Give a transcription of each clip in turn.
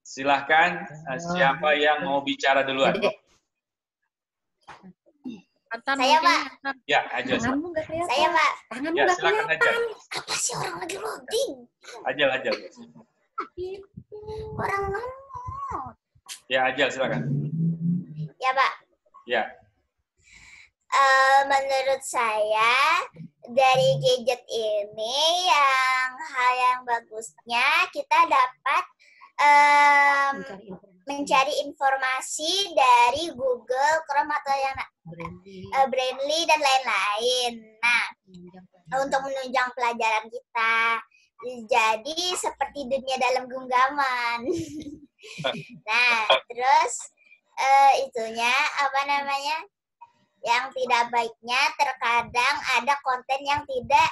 Silahkan siapa yang mau bicara duluan? Saya, Pak. Ya, Ajel. Saya, Pak. Ya, silakan Ajel. Apa sih orang lagi loading? Ajel. Orang ngomong. Ya, Ajel, silakan. Ya, Pak. Ya. Menurut saya dari gadget ini hal yang bagusnya kita dapat mencari informasi dari Google, Chrome atau yang Brainly dan lain-lain. Nah, untuk menunjang pelajaran kita. Jadi seperti dunia dalam genggaman. Nah, terus itunya apa namanya? Yang tidak baiknya terkadang ada konten yang tidak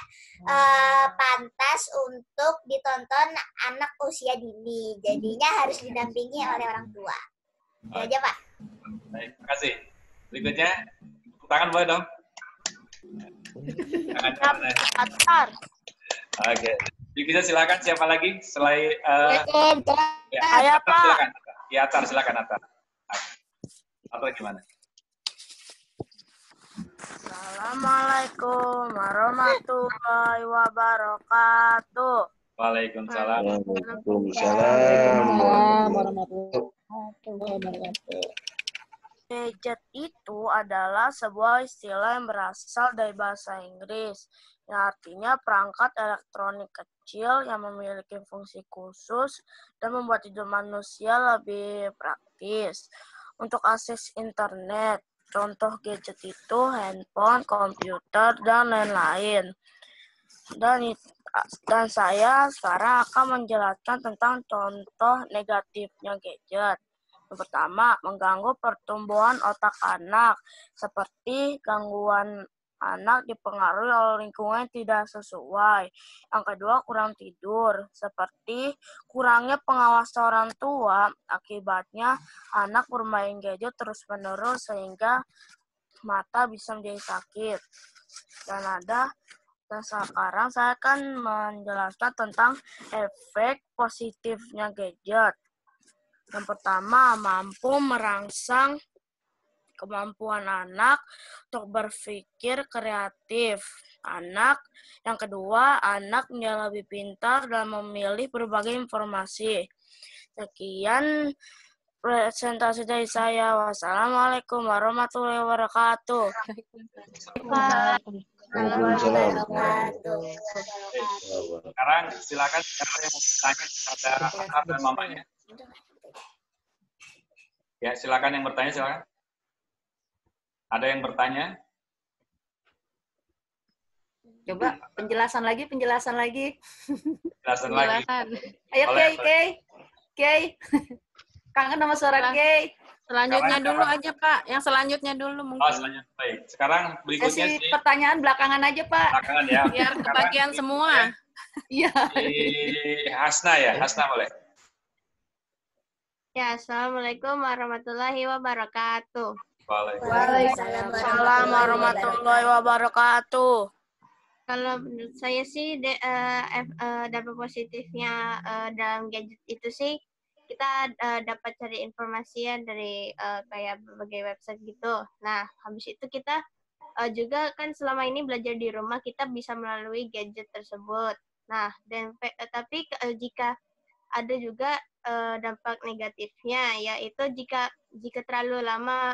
pantas untuk ditonton anak usia dini. Jadinya harus didampingi oleh orang tua. Itu aja, Pak. Baik, terima kasih. Berikutnya, tangan boleh dong. Tangan. Oke. Berikutnya silakan siapa lagi? Selain saya, Pak. Silakan. Ya, silakan Atar. Atau gimana? Assalamualaikum warahmatullahi wabarakatuh. Waalaikumsalam. Waalaikumsalam warahmatullahi wabarakatuh. Gadget itu adalah sebuah istilah yang berasal dari bahasa Inggris, yang artinya perangkat elektronik kecil yang memiliki fungsi khusus dan membuat hidup manusia lebih praktis. Untuk akses internet, contoh gadget itu handphone, komputer, dan lain-lain. Dan saya sekarang akan menjelaskan tentang contoh negatifnya gadget. Yang pertama, mengganggu pertumbuhan otak anak, seperti gangguan anak dipengaruhi oleh lingkungan yang tidak sesuai. Yang kedua, kurang tidur, seperti kurangnya pengawasan orang tua, akibatnya anak bermain gadget terus-menerus sehingga mata bisa menjadi sakit. Dan sekarang saya akan menjelaskan tentang efek positifnya gadget. Yang pertama, mampu merangsang kemampuan anak untuk berpikir kreatif. Yang kedua, anak menjadi lebih pintar dan memilih berbagai informasi. Sekian presentasi dari saya. Wassalamualaikum warahmatullahi wabarakatuh. Sekarang silakan siapa yang mau bertanya kepada Atar dan mamanya. Ya, silakan yang bertanya, silakan. Ada yang bertanya? Coba penjelasan lagi. Penjelasan lagi. Ayo, Kay. Kangen sama suara Kay. Selanjutnya dulu aja, Pak. Yang selanjutnya dulu mungkin. Oh, selanjutnya. Baik. Sekarang berikutnya Sesi pertanyaan belakangan aja, Pak. Belakangan ya. Biar kebagian semua. Iya. Hasna ya, Hasna boleh. Ya, Assalamualaikum warahmatullahi wabarakatuh. Waalaikumsalam warahmatullahi wabarakatuh. Kalau menurut saya sih dampak positifnya dalam gadget itu sih kita dapat cari informasi ya dari kayak berbagai website gitu. Nah, habis itu kita juga kan selama ini belajar di rumah kita bisa melalui gadget tersebut. Nah, tapi jika ada juga dampak negatifnya, yaitu jika terlalu lama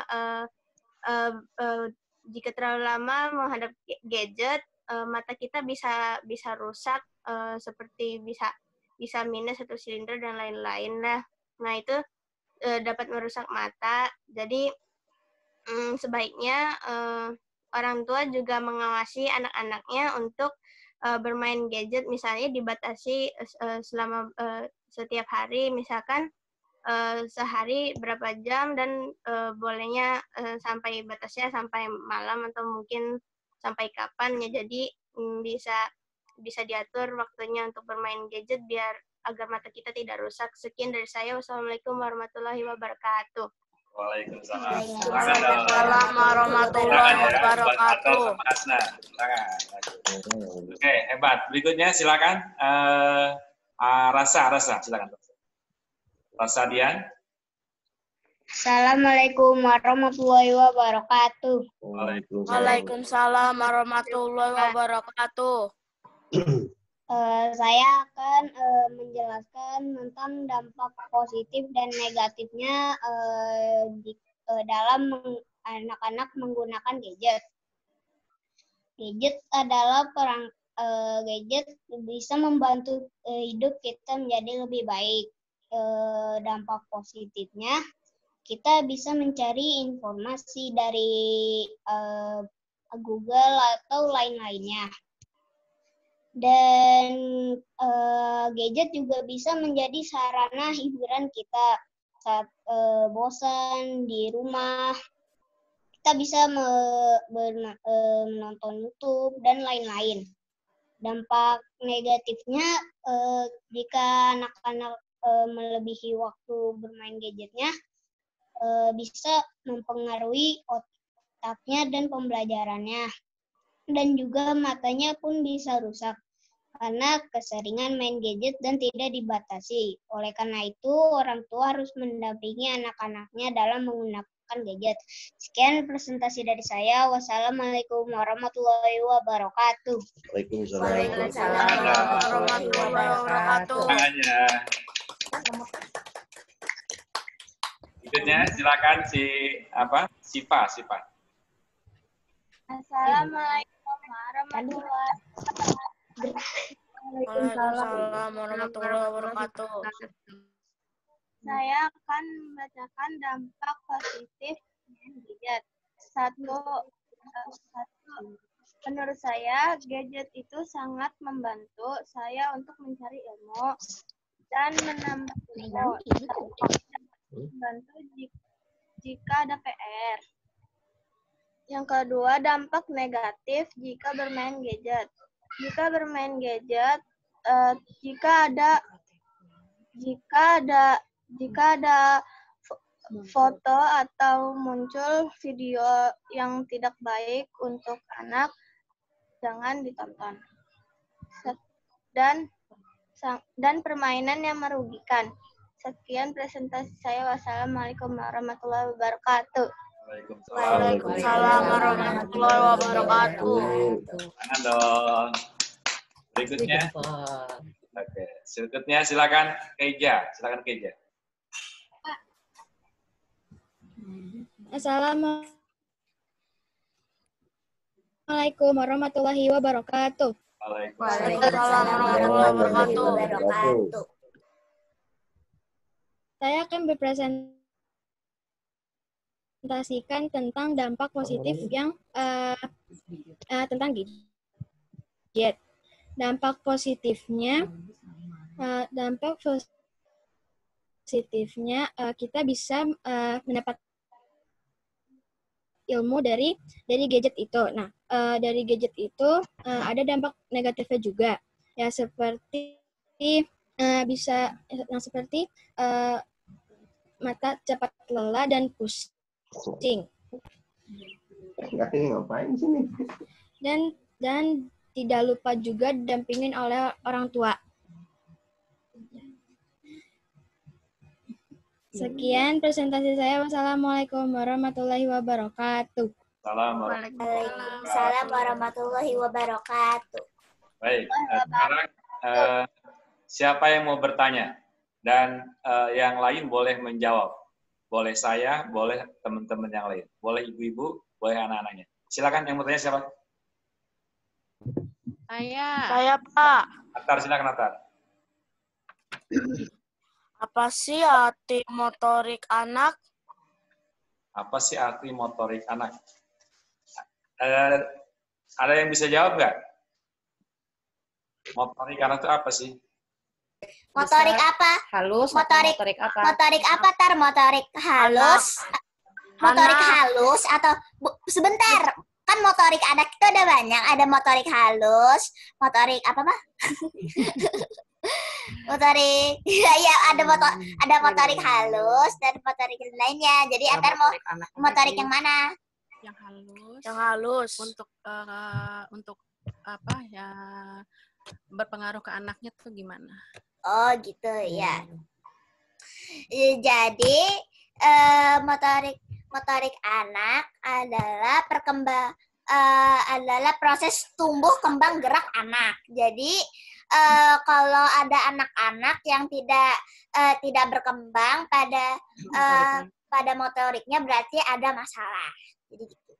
menghadap gadget, mata kita bisa rusak, seperti bisa minus atau silinder dan lain-lain lah. Nah, itu dapat merusak mata. Jadi sebaiknya orang tua juga mengawasi anak-anaknya untuk bermain gadget, misalnya dibatasi selama setiap hari, misalkan sehari berapa jam, dan bolehnya batasnya sampai malam atau mungkin sampai kapan ya. Jadi bisa diatur waktunya untuk bermain gadget agar mata kita tidak rusak. Sekian dari saya. Wassalamualaikum warahmatullahi wabarakatuh. Waalaikumsalam warahmatullahi wabarakatuh. Oke, hebat. Berikutnya silakan Rasa, silakan. Rasadian. Assalamualaikum warahmatullahi wabarakatuh. Waalaikumsalam warahmatullahi wabarakatuh. Saya akan menjelaskan tentang dampak positif dan negatifnya dalam anak-anak menggunakan gadget. Gadget adalah gadget bisa membantu hidup kita menjadi lebih baik. Dampak positifnya, kita bisa mencari informasi dari Google atau lain-lainnya. Dan gadget juga bisa menjadi sarana hiburan kita saat bosan di rumah. Kita bisa menonton YouTube dan lain-lain. Dampak negatifnya, jika anak-anak melebihi waktu bermain gadgetnya, bisa mempengaruhi otaknya dan pembelajarannya. Dan juga matanya pun bisa rusak karena keseringan main gadget dan tidak dibatasi. Oleh karena itu, orang tua harus mendampingi anak-anaknya dalam menggunakan gadget. Sekian presentasi dari saya. Wassalamualaikum warahmatullahi wabarakatuh. Waalaikumsalam warahmatullahi wabarakatuh. Berikutnya silakan Sipa. Assalamualaikum warahmatullahi Waalaikumsalam warahmatullahi wabarakatuh. Saya akan membacakan dampak positif gadget. Satu, menurut saya gadget itu sangat membantu saya untuk mencari ilmu dan menambah ilmu. Membantu jika ada PR. Yang kedua, dampak negatif jika bermain gadget. Jika bermain gadget, jika ada foto atau muncul video yang tidak baik untuk anak, jangan ditonton. Dan permainan yang merugikan. Sekian presentasi saya. Wassalamualaikum warahmatullahi wabarakatuh. Waalaikumsalam warahmatullahi wabarakatuh. Tangan dong. Berikutnya. Oke. Berikutnya silakan Keija. Assalamualaikum warahmatullahi wabarakatuh. Waalaikumsalam warahmatullahi wabarakatuh. Saya akan berpresentasikan tentang dampak positif yang tentang gadget. Dampak positifnya, kita bisa mendapat ilmu dari gadget itu. Nah, dari gadget itu ada dampak negatifnya juga. Ya seperti mata cepat lelah dan pusing. Ngapain sini? Dan tidak lupa juga didampingin oleh orang tua. Sekian presentasi saya. Wassalamualaikum warahmatullahi wabarakatuh. Waalaikumsalam warahmatullahi wabarakatuh. Baik, sekarang siapa yang mau bertanya? Dan yang lain boleh menjawab. Boleh saya, boleh teman-teman yang lain. Boleh ibu-ibu, boleh anak-anaknya. Silakan yang bertanya siapa? Saya, Pak. Atar, silakan Atar. Apa sih arti motorik anak? Apa sih arti motorik anak? Ada yang bisa jawab nggak? Motorik anak itu apa sih? Motorik apa? Halus. Motorik apa? Motorik apa, Tar? Motorik halus? Motorik halus atau sebentar. Kan motorik anak itu ada banyak. Ada motorik halus, motorik apa, Pak? Motorik. Ya, ada motorik halus dan motorik lainnya. Jadi Atar mau motorik yang mana? Yang halus. Yang halus. Untuk apa ya, berpengaruh ke anaknya tuh gimana? Oh gitu ya. Jadi motorik anak adalah adalah proses tumbuh kembang gerak anak. Jadi kalau ada anak-anak yang tidak berkembang pada motoriknya, berarti ada masalah. Jadi gitu.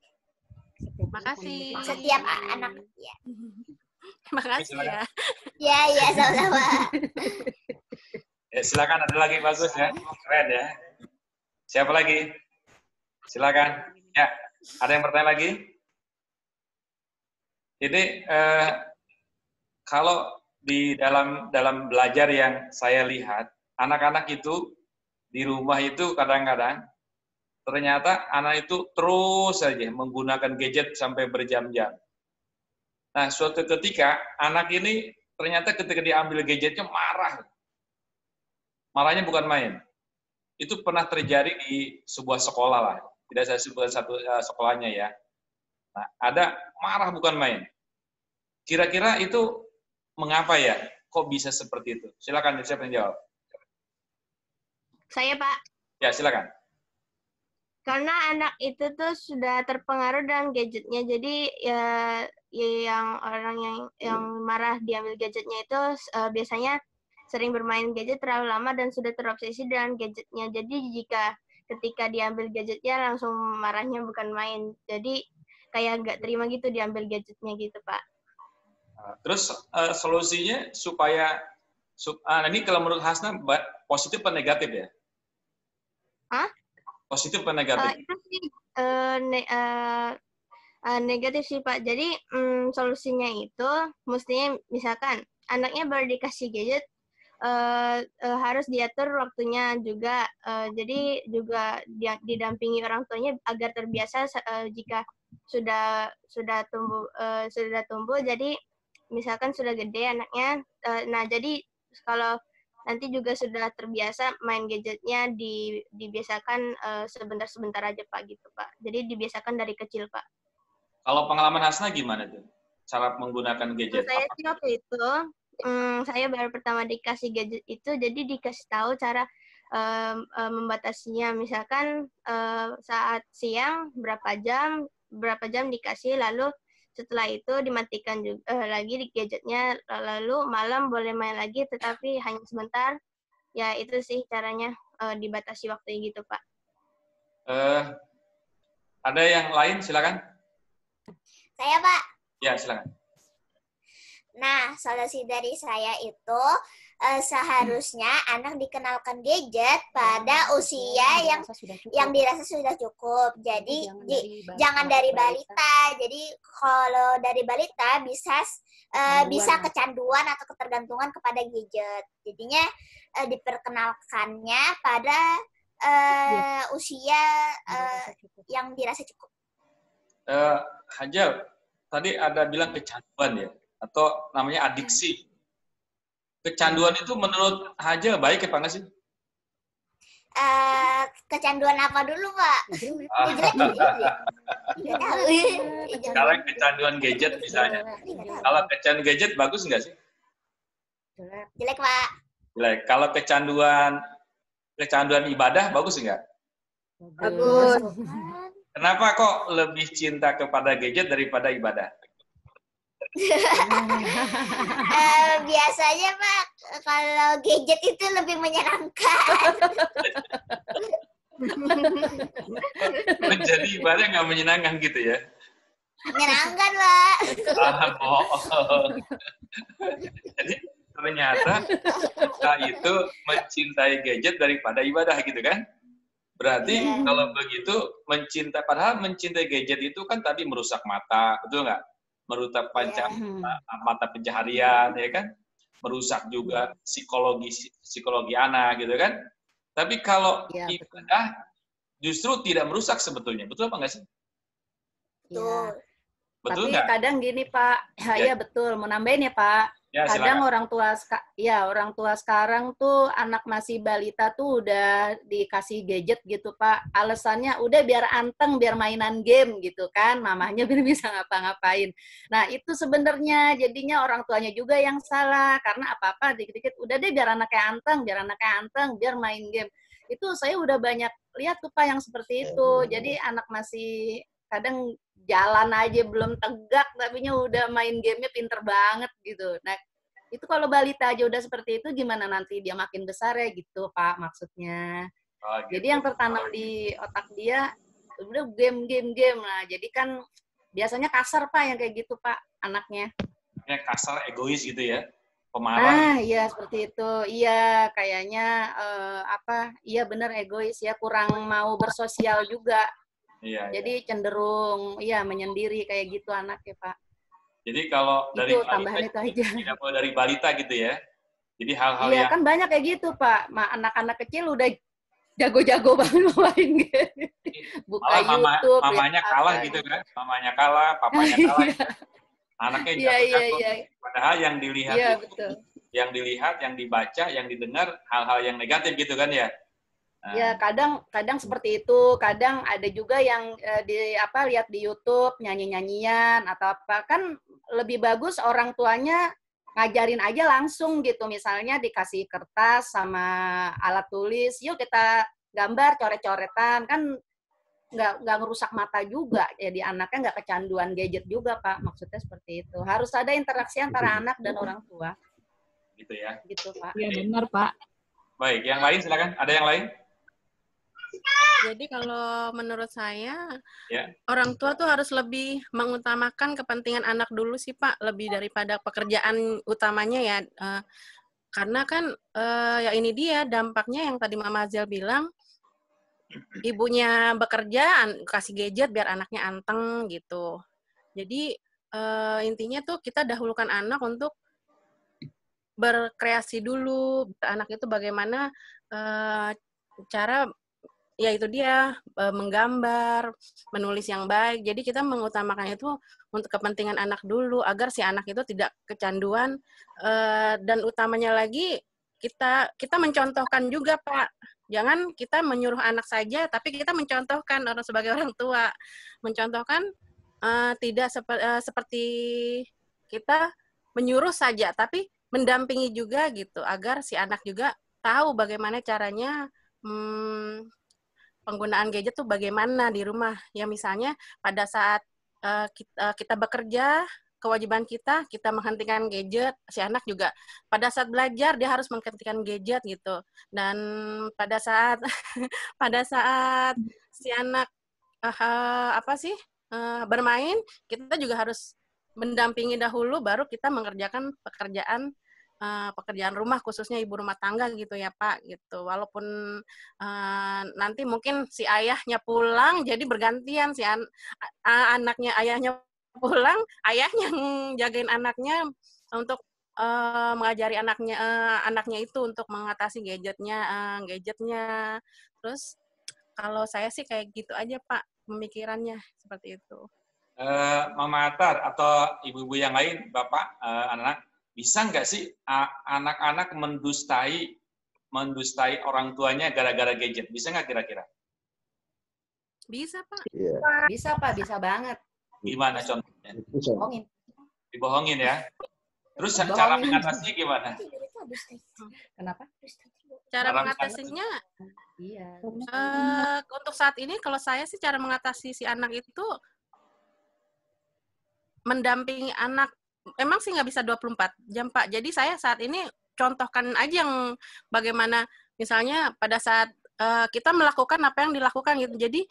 Makasih. Setiap anak ya. Makasih ya. Ya, sama-sama. Silakan, ada lagi bagus ya. Keren ya. Siapa lagi? Silakan. Ya, ada yang bertanya lagi? Jadi kalau di dalam belajar yang saya lihat, anak-anak itu di rumah itu kadang-kadang ternyata anak itu terus saja menggunakan gadget sampai berjam-jam. Nah, suatu ketika anak ini ternyata ketika diambil gadgetnya marah. Marahnya bukan main. Itu pernah terjadi di sebuah sekolah lah. Tidak saya sebutkan satu sekolahnya ya. Nah, ada marah bukan main. Kira-kira itu mengapa ya? Kok bisa seperti itu? Silakan, siapa yang jawab? Saya, Pak. Ya, silakan. Karena anak itu tuh sudah terpengaruh dengan gadgetnya. Jadi yang orang yang marah diambil gadgetnya itu biasanya sering bermain gadget terlalu lama dan sudah terobsesi dengan gadgetnya. Jadi ketika diambil gadgetnya langsung marahnya bukan main. Jadi kayak nggak terima gitu diambil gadgetnya gitu, Pak. Terus solusinya supaya ini kalau menurut Hasna positif atau negatif ya? Hah? Positif atau negatif? Itu sih negatif sih, Pak. Jadi solusinya itu mestinya misalkan anaknya baru dikasih gadget, harus diatur waktunya juga. Jadi juga didampingi orang tuanya agar terbiasa jika sudah tumbuh. Jadi misalkan sudah gede anaknya, nah jadi kalau nanti juga sudah terbiasa main gadgetnya dibiasakan sebentar-sebentar aja, Pak, gitu, Pak. Jadi dibiasakan dari kecil, Pak. Kalau pengalaman Hasna gimana tuh? Cara menggunakan gadget? Saya sih waktu itu, saya baru pertama dikasih gadget itu, jadi dikasih tahu cara membatasinya. Misalkan saat siang berapa jam dikasih, lalu setelah itu dimatikan juga lagi di gadgetnya, lalu malam boleh main lagi tetapi hanya sebentar. Ya itu sih caranya, dibatasi waktunya gitu, Pak. Ada yang lain, silakan. Saya, Pak. Ya, silakan. Nah, solusi dari saya itu seharusnya anak dikenalkan gadget pada usia yang dirasa sudah cukup. Jadi jangan dari balita. Jadi kalau dari balita bisa kecanduan atau ketergantungan kepada gadget. Jadinya diperkenalkannya pada usia yang dirasa cukup. Hajal, tadi ada bilang kecanduan ya, atau namanya adiksi. Kecanduan itu menurut Hajal baik apa enggak sih? Kecanduan apa dulu, Pak? Sekarang kecanduan gadget misalnya. Kalau kecanduan gadget bagus enggak sih? Jelek, Pak. Jelek. Kalau kecanduan ibadah bagus enggak? Bagus. Kenapa kok lebih cinta kepada gadget daripada ibadah? Biasanya, Pak, kalau gadget itu lebih menyenangkan. Menjadi ibadah nggak menyenangkan gitu ya? Menyenangkan, Pak. Bohong. Jadi ternyata kita itu mencintai gadget daripada ibadah gitu kan? Berarti kalau begitu padahal mencintai gadget itu kan tadi merusak mata, betul nggak? Merusak mata pencaharian, ya kan? Merusak juga psikologi anak, gitu kan? Tapi kalau ibadah justru tidak merusak sebetulnya, betul apa nggak sih? Betul. Betul Tapi nggak? kadang gini, Pak. Ya, betul. Mau nambahin ya, Pak. Ya, Kadang silakan. orang tua sekarang tuh anak masih balita tuh udah dikasih gadget gitu, Pak. Alasannya udah biar anteng, biar mainan game gitu kan, mamahnya biar bisa ngapa-ngapain. Nah, itu sebenarnya jadinya orang tuanya juga yang salah, karena apa-apa dikit-dikit udah deh biar anaknya anteng, biar main game. itu saya udah banyak lihat tuh Pak yang seperti itu. Jadi anak masih kadang jalan aja belum tegak, tapinya udah main gamenya pinter banget gitu. Nah, itu kalau balita aja udah seperti itu, gimana nanti dia makin besar ya gitu Pak maksudnya. Jadi yang tertanam di otak dia udah game. Nah, jadi kan biasanya kasar Pak yang kayak gitu Pak anaknya. Kasar, egois gitu ya, pemarah. Nah, iya seperti itu. Iya, kayaknya iya benar egois ya, kurang mau bersosial juga. Iya. Jadi cenderung menyendiri kayak gitu anaknya Pak. Jadi kalau dari itu tambahan itu aja. Tidak boleh dari balita gitu ya. Jadi hal-hal yang kan banyak kayak gitu Pak. Anak-anak kecil udah jago-jago banget main game. Buka malah YouTube. Mamanya kalah gitu kan. Mamanya kalah, papanya kalah. Anaknya jago-jago. Padahal yang dilihat betul. Yang dilihat, yang dibaca, yang didengar hal-hal yang negatif gitu kan ya. Ya, kadang seperti itu, kadang ada juga yang lihat di YouTube nyanyi-nyanyian atau apa, kan lebih bagus orang tuanya ngajarin aja langsung gitu, misalnya dikasih kertas sama alat tulis, yuk kita gambar coret-coretan, kan nggak ngerusak mata juga, jadi anaknya nggak kecanduan gadget juga Pak, maksudnya seperti itu. Harus ada interaksi antara anak dan orang tua. Gitu ya. Gitu Pak. Iya benar Pak. Baik, yang lain silakan. Ada yang lain? Jadi kalau menurut saya, orang tua tuh harus lebih mengutamakan kepentingan anak dulu sih Pak, lebih daripada pekerjaan utamanya ya. Karena kan ya ini dia dampaknya yang tadi Mama Aziel bilang, ibunya bekerja, kasih gadget biar anaknya anteng gitu. Jadi intinya tuh kita dahulukan anak untuk berkreasi dulu, anak itu bagaimana cara ya itu dia menggambar, menulis yang baik. Jadi kita mengutamakan itu untuk kepentingan anak dulu agar si anak itu tidak kecanduan dan utamanya lagi kita mencontohkan juga Pak. Jangan kita menyuruh anak saja, tapi kita mencontohkan sebagai orang tua, mencontohkan tidak seperti kita menyuruh saja, tapi mendampingi juga gitu agar si anak juga tahu bagaimana caranya penggunaan gadget tuh bagaimana di rumah. Ya misalnya pada saat kita bekerja, kewajiban kita menghentikan gadget, si anak juga pada saat belajar dia harus menghentikan gadget gitu. Dan pada saat si anak bermain, kita juga harus mendampingi dahulu baru kita mengerjakan pekerjaan rumah, khususnya ibu rumah tangga gitu ya Pak gitu. Walaupun nanti mungkin si ayahnya pulang jadi bergantian si ayahnya pulang, ayahnya jagain anaknya untuk mengajari anaknya itu untuk mengatasi gadgetnya. Terus kalau saya sih kayak gitu aja Pak pemikirannya seperti itu. Mama Atar atau ibu-ibu yang lain, Bapak, anak-anak, bisa nggak sih anak-anak mendustai orang tuanya gara-gara gadget? Bisa nggak kira-kira? Bisa Pak. Iya. Bisa Pak, bisa banget. Gimana contohnya? Dibohongin. Dibohongin ya. Terus cara mengatasinya gimana? Kenapa? Cara mengatasinya, untuk saat ini kalau saya sih cara mengatasi si anak itu mendampingi anak. Emang sih nggak bisa 24 jam, Pak. Jadi saya saat ini contohkan aja yang bagaimana misalnya pada saat kita melakukan apa yang dilakukan gitu. Jadi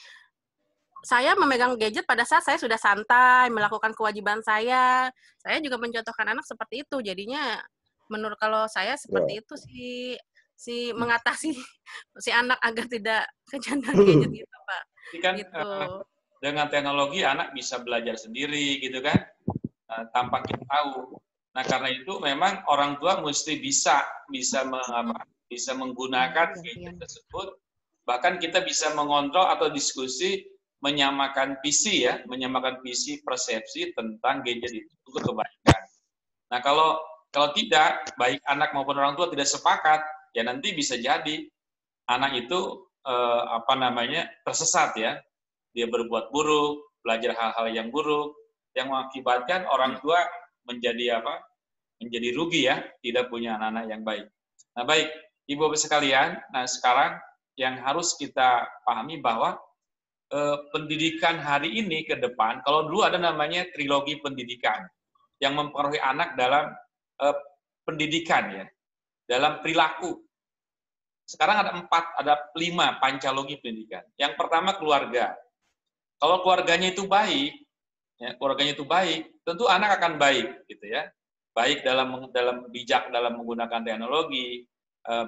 saya memegang gadget pada saat saya sudah santai, melakukan kewajiban saya. Saya juga mencontohkan anak seperti itu. Jadinya menurut kalau saya seperti itu si mengatasi si anak agar tidak kecanduan gadget gitu, Pak. Kan, gitu. Dengan teknologi anak bisa belajar sendiri gitu kan. Tanpa kita tahu. Nah, karena itu memang orang tua mesti bisa menggunakan gadget tersebut. Bahkan kita bisa mengontrol atau diskusi menyamakan visi persepsi tentang gadget itu untuk kebaikan. Nah, kalau tidak, baik anak maupun orang tua tidak sepakat, ya nanti bisa jadi anak itu tersesat ya. Dia berbuat buruk, belajar hal-hal yang buruk, yang mengakibatkan orang tua menjadi rugi ya, tidak punya anak-anak yang baik. Nah baik, Ibu-Ibu sekalian, nah sekarang yang harus kita pahami bahwa pendidikan hari ini ke depan, kalau dulu ada namanya trilogi pendidikan yang mempengaruhi anak dalam pendidikan ya, dalam perilaku. Sekarang ada 5 pancalogi pendidikan. Yang pertama keluarga. Kalau keluarganya itu baik, ya, tentu anak akan baik, gitu ya. Baik dalam bijak dalam menggunakan teknologi,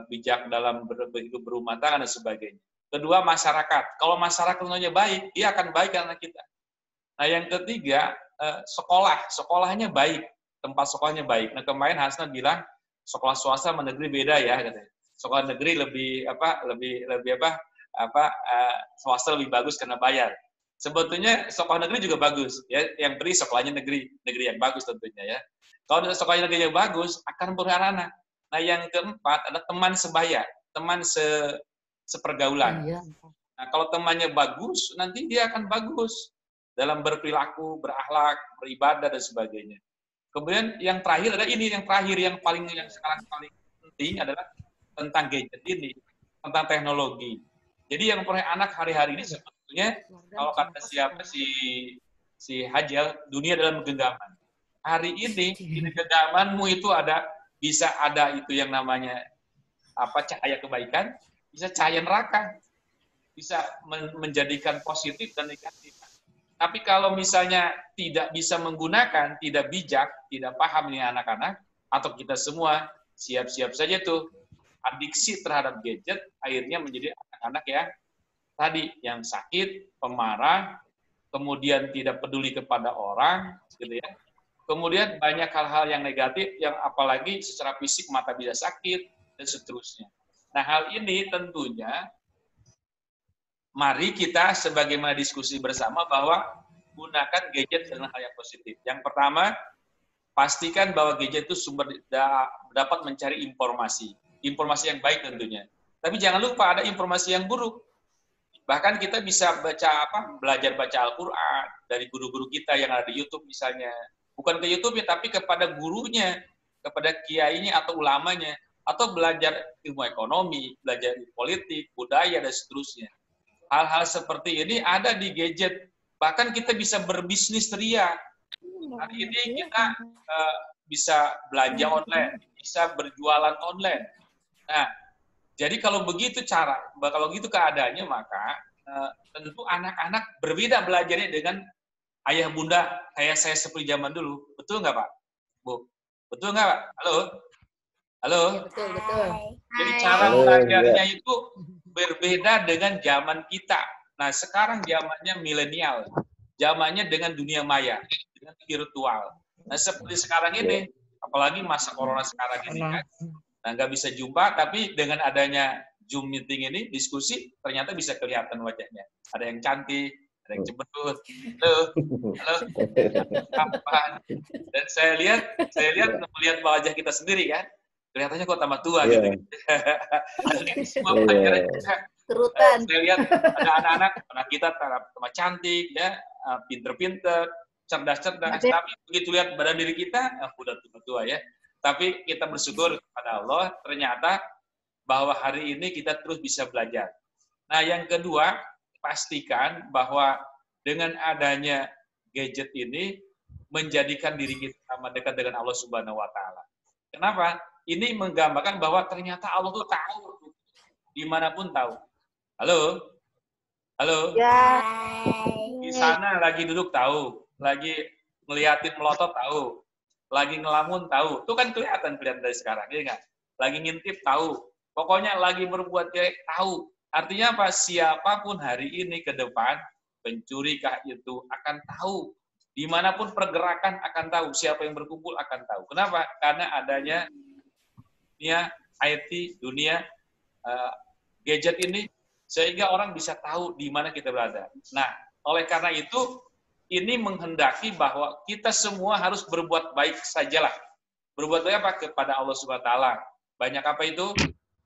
bijak dalam berumah tangga dan sebagainya. Kedua masyarakat. Kalau masyarakatnya baik, dia akan baik anak kita. Nah yang ketiga sekolahnya baik, tempat sekolahnya baik. Nah kemarin Hasna bilang sekolah swasta sama negeri beda ya, katanya. Sekolah negeri swasta lebih bagus karena bayar. Sebetulnya sekolah negeri juga bagus, ya. Yang beri sekolahnya negeri yang bagus tentunya ya. Kalau sekolahnya negeri yang bagus akan beranak. Nah yang keempat adalah teman sebaya, teman sepergaulan. Nah kalau temannya bagus, nanti dia akan bagus dalam berperilaku, berakhlak, beribadah dan sebagainya. Kemudian yang terakhir ada ini, yang sekarang paling penting adalah tentang gadget ini, tentang teknologi. Jadi yang mempunyai anak hari-hari ini sebetulnya kalau kata siapa si Hajel, dunia dalam genggaman. Hari ini di genggamanmu itu bisa ada itu yang namanya cahaya kebaikan, bisa cahaya neraka, bisa menjadikan positif dan negatif. Tapi kalau misalnya tidak bisa menggunakan, tidak bijak, tidak paham ini anak-anak atau kita semua, siap-siap saja tuh adiksi terhadap gadget, akhirnya menjadi anak-anak ya tadi yang sakit, pemarah, kemudian tidak peduli kepada orang, gitu ya. Kemudian banyak hal-hal yang negatif, yang apalagi secara fisik mata bisa sakit dan seterusnya. Nah hal ini tentunya mari kita sebagaimana diskusi bersama bahwa gunakan gadget dengan hal yang positif. Yang pertama, pastikan bahwa gadget itu dapat mencari informasi yang baik tentunya. Tapi jangan lupa ada informasi yang buruk. Bahkan kita bisa belajar baca Al-Quran dari guru-guru kita yang ada di YouTube misalnya. Bukan ke YouTube ya, tapi kepada gurunya, kepada kiainya atau ulamanya. Atau belajar ilmu ekonomi, belajar politik, budaya, dan seterusnya. Hal-hal seperti ini ada di gadget. Bahkan kita bisa berbisnis ria. Hari ini kita bisa belanja online, bisa berjualan online. Nah, jadi kalau begitu keadaannya, maka tentu anak-anak berbeda belajarnya dengan ayah bunda kayak saya seperti zaman dulu. Betul nggak Pak? Bu? Betul nggak Pak? Halo? Halo? Betul. Jadi cara belajarnya itu berbeda dengan zaman kita. Nah, sekarang zamannya milenial. Zamannya dengan dunia maya, dengan virtual. Nah, seperti sekarang ini, apalagi masa corona sekarang ini kan, nah nggak bisa jumpa, tapi dengan adanya Zoom meeting ini, diskusi, ternyata bisa kelihatan wajahnya. Ada yang cantik, ada yang cemberut, halo, kapan? Dan saya melihat wajah kita sendiri kan, kelihatannya kok tambah tua gitu. Semua pelajaran Kerutan. Saya lihat ada anak kita tambah cantik, ya, pinter-pinter, cerdas-cerdas. Tapi begitu lihat badan diri kita, udah tua-tua ya. Tapi kita bersyukur kepada Allah, ternyata bahwa hari ini kita terus bisa belajar. Nah, yang kedua, pastikan bahwa dengan adanya gadget ini menjadikan diri kita sama dekat dengan Allah Subhanahu wa Ta'ala. Kenapa? Ini menggambarkan bahwa ternyata Allah tuh tahu, dimanapun tahu. Halo? Halo? Ya. Di sana lagi duduk tahu, lagi ngeliatin melotot tahu, lagi ngelamun tahu. Itu kan kelihatan dari sekarang, ya nggak? Lagi ngintip tahu. Pokoknya lagi berbuat jelek tahu. Artinya apa? Siapapun hari ini ke depan, pencurikah itu akan tahu. Dimanapun pergerakan akan tahu. Siapa yang berkumpul akan tahu. Kenapa? Karena adanya dunia IT, dunia gadget ini, sehingga orang bisa tahu di mana kita berada. Nah, oleh karena itu, ini menghendaki bahwa kita semua harus berbuat baik sajalah. Berbuat baik apa? Kepada Allah Subhanahu wa Ta'ala. Banyak apa itu?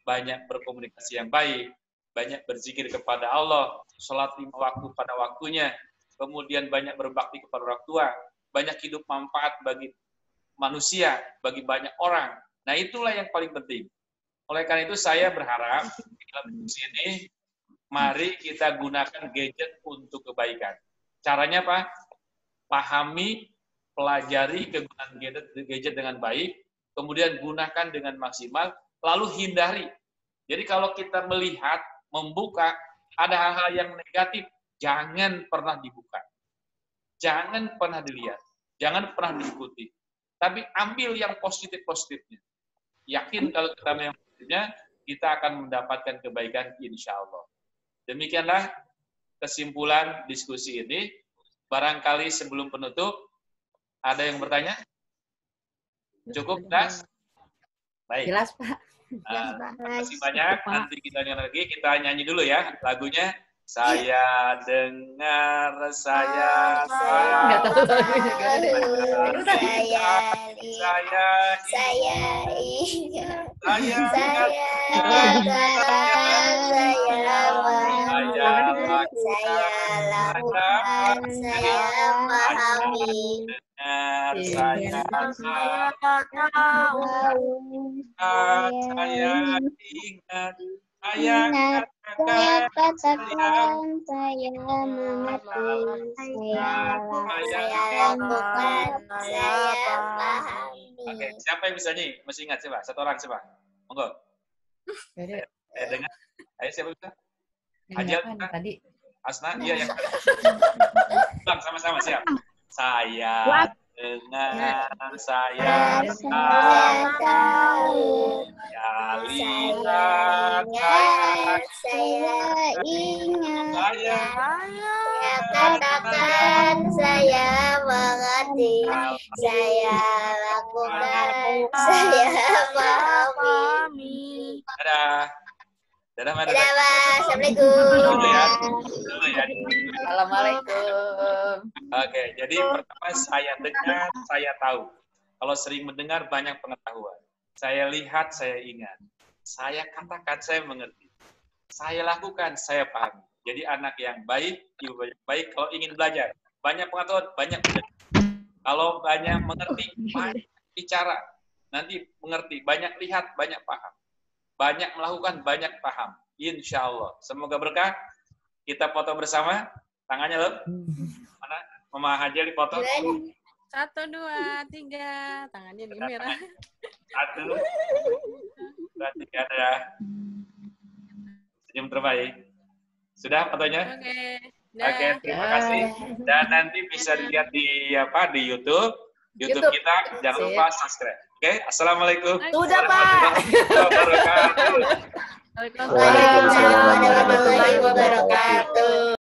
Banyak berkomunikasi yang baik, banyak berzikir kepada Allah, sholat 5 waktu pada waktunya, kemudian banyak berbakti kepada orang tua, banyak hidup manfaat bagi manusia, bagi banyak orang. Nah, itulah yang paling penting. Oleh karena itu saya berharap dalam diskusi ini, mari kita gunakan gadget untuk kebaikan. Caranya apa? Pahami, pelajari kegunaan gadget dengan baik, kemudian gunakan dengan maksimal, lalu hindari. Jadi kalau kita melihat, membuka, ada hal-hal yang negatif, jangan pernah dibuka. Jangan pernah dilihat. Jangan pernah diikuti. Tapi ambil yang positif-positifnya. Yakin kalau kita yang positifnya, kita akan mendapatkan kebaikan insya Allah. Demikianlah kesimpulan diskusi ini. Barangkali sebelum penutup, ada yang bertanya? Cukup, Das? Baik. Jelas, Pak. Terima kasih banyak. Nanti kita nyanyi dulu ya lagunya. Saya dengar, saya Nggak tahu lagunya. Saya ingat, saya lakukan, saya pahami. Saya tahu, saya ingat, saya katakan, saya mengerti, saya lakukan, saya pahami. Oke, siapa yang bisa nyanyi? Masih ingat siapa? Satu orang siapa? Monggo. Saya dengar. Ayo siapa bisa? Ajal tadi. Asna, iya yang ulang sama-sama siap. Saya dengar, saya tahu, saya lihat, saya ingat, saya katakan, saya mengerti, saya lakukan, saya pahami. dadah. Dadah, Mbak. Dadah, Pak. Assalamualaikum. Dulu ya. Dulu ya. Assalamualaikum. Oke, jadi pertama saya dengar, saya tahu. Kalau sering mendengar banyak pengetahuan. Saya lihat, saya ingat. Saya katakan, saya mengerti. Saya lakukan, saya paham. Jadi anak yang baik, ibu yang baik kalau ingin belajar. Banyak pengetahuan, banyak belajar. Kalau banyak mengerti, banyak bicara. Nanti mengerti, banyak lihat, banyak paham. Banyak melakukan, banyak paham. Insya Allah. Semoga berkah. Kita foto bersama. Tangannya loh. Mana? Mama Hajar dipoto. 1, 2, 3. Tangannya di merah. 1, 2, 3. Dadah. Senyum terbaik. Sudah fotonya? Oke, terima kasih. Dan nanti bisa dilihat di YouTube. YouTube kita. Jangan lupa subscribe. Oke, assalamualaikum. Sudah, Pak. Warahmatullahi wabarakatuh. Waalaikumsalam warahmatullahi wabarakatuh.